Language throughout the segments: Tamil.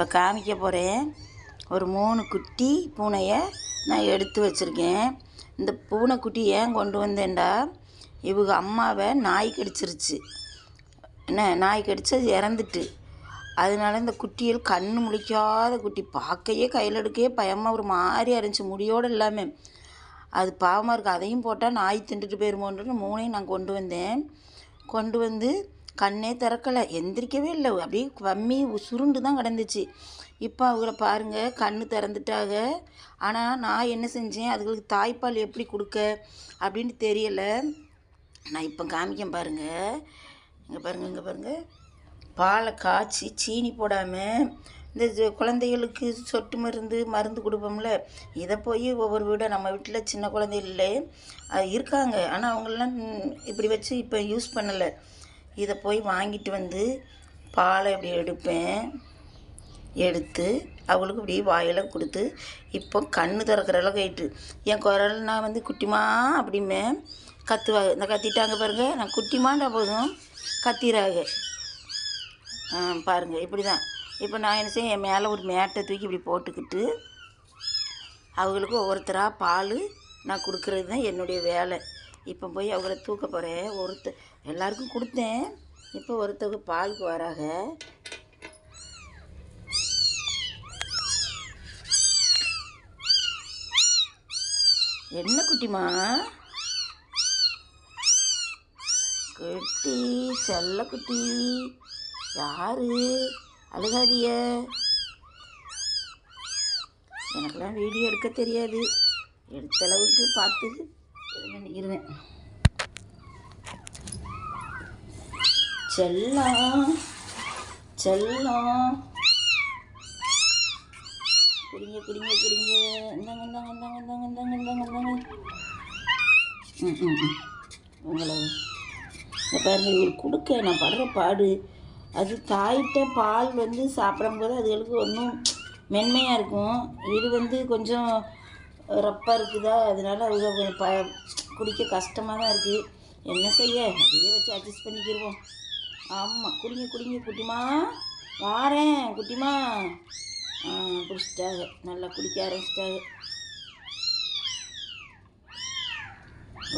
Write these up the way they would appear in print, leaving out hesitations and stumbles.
இப்போ காமிக்க போகிறேன். ஒரு 3 குட்டி பூனையை நான் எடுத்து வச்சுருக்கேன். இந்த பூனைக்குட்டி ஏன் கொண்டு வந்தேன்டா, இவங்க அம்மாவை நாய் கடிச்சிருச்சு. என்ன, நாய் கடிச்சு அது இறந்துட்டு, அதனால இந்த குட்டிகள் கண்ணு முழிக்காத குட்டி, பார்க்கையே கையில் எடுக்கவே பயமாக ஒரு மாதிரியாக இருந்துச்சு, முடியோடு எல்லாமே. அது பாவமாக இருக்குது. அதையும் போட்டால் நாய் தின்றுட்டு போயிருமோன்றது 3ஐயும் நான் கொண்டு வந்தேன். கொண்டு வந்து கண்ணே திறக்கலை, எந்திரிக்கவே இல்லை, அப்படியே கம்மி சுருண்டு தான் கிடந்துச்சு. இப்போ அவங்கள பாருங்கள், கண்ணு திறந்துட்டாங்க. ஆனால் நான் என்ன செஞ்சேன், அதுகளுக்கு தாய்ப்பால் எப்படி கொடுக்க அப்படின்னு தெரியலை. நான் இப்போ காமிக்கேன் பாருங்கள். இங்கே பாருங்கள், பாலை காய்ச்சி சீனி போடாமல் இந்த குழந்தைகளுக்கு சொட்டு மருந்து கொடுப்போம்ல, இதை போய் ஒவ்வொரு வீடாக, நம்ம வீட்டில் சின்ன குழந்தைகளே இருக்காங்க, ஆனால் அவங்களெலாம் இப்படி வச்சு இப்போ யூஸ் பண்ணலை. இதை போய் வாங்கிட்டு வந்து பாலை இப்படி எடுப்பேன், எடுத்து அவங்களுக்கு இப்படி வாயில் கொடுத்து, இப்போ கண்ணு திறக்கிற அளவுக்கு ஆயிட்டு. என் குரல் நான் வந்து குட்டிமா அப்படிமே கத்துவாங்க. இந்த கத்திட்டாங்க பாருங்கள், நான் குட்டிமாண்டா போதும் கத்திராக. பாருங்கள், இப்படி தான். இப்போ நான் என்ன செய்ய, என் மேலே ஒரு மேட்டை தூக்கி இப்படி போட்டுக்கிட்டு அவங்களுக்கு ஒவ்வொருத்தராக பால் நான் கொடுக்குறது தான் என்னுடைய வேலை. இப்போ போய் அவங்கள தூக்க போகிறேன். எல்லாருக்கும் கொடுத்தேன், இப்போ ஒருத்தவங்க பாலுக்கு வராங்க. என்ன குட்டிமா, குட்டி செல்ல குட்டி, யாரு அழுகாதிய. எனக்கெல்லாம் வீடியோ எடுக்க தெரியாது, எடுத்த அளவுக்கு பார்த்து பண்ணிக்கிறேன். செல்லம் செல்லம், குடிங்க குடிங்க குடிங்க, இந்தாங்க இந்தாங்க இந்தாங்க இந்தாங்க இந்தாங்க இந்தாங்க இந்தாங்க. உங்களை பாருங்க, இவங்களுக்கு கொடுக்க நான் படுற பாடு. அது தாயிட்ட பால் வந்து சாப்பிடும்போது அதுகளுக்கு ஒன்றும் மென்மையாக இருக்கும், இது வந்து கொஞ்சம் ரப்பாக இருக்குதா, அதனால அவங்க கொஞ்சம் குடிக்க கஷ்டமாக தான் இருக்குது. என்ன செய்ய, அப்படியே வச்சு அட்ஜஸ்ட் பண்ணிக்கிடுவோம். ஆமாம், குடிங்க குடிங்க குட்டிமா, வாரேன் குட்டிமா. குடிச்சிட்டாங்க, நல்லா குடிக்க ஆரம்பிச்சிட்டாங்க.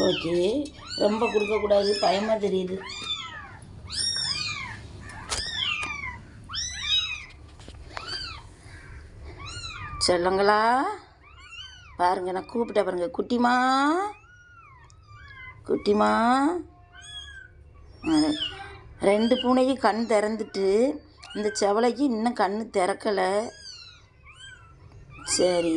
ஓகே, ரொம்ப கொடுக்கக்கூடாது, பயமாக தெரியுது. செல்லங்களா பாருங்க, நான் கூப்பிட்டேன் பாருங்க, குட்டிமா குட்டிமா. 2 பூனைக்கு கண் திறந்துட்டு, இந்த செவலைக்கு இன்னும் கண் திறக்கலை. சரி.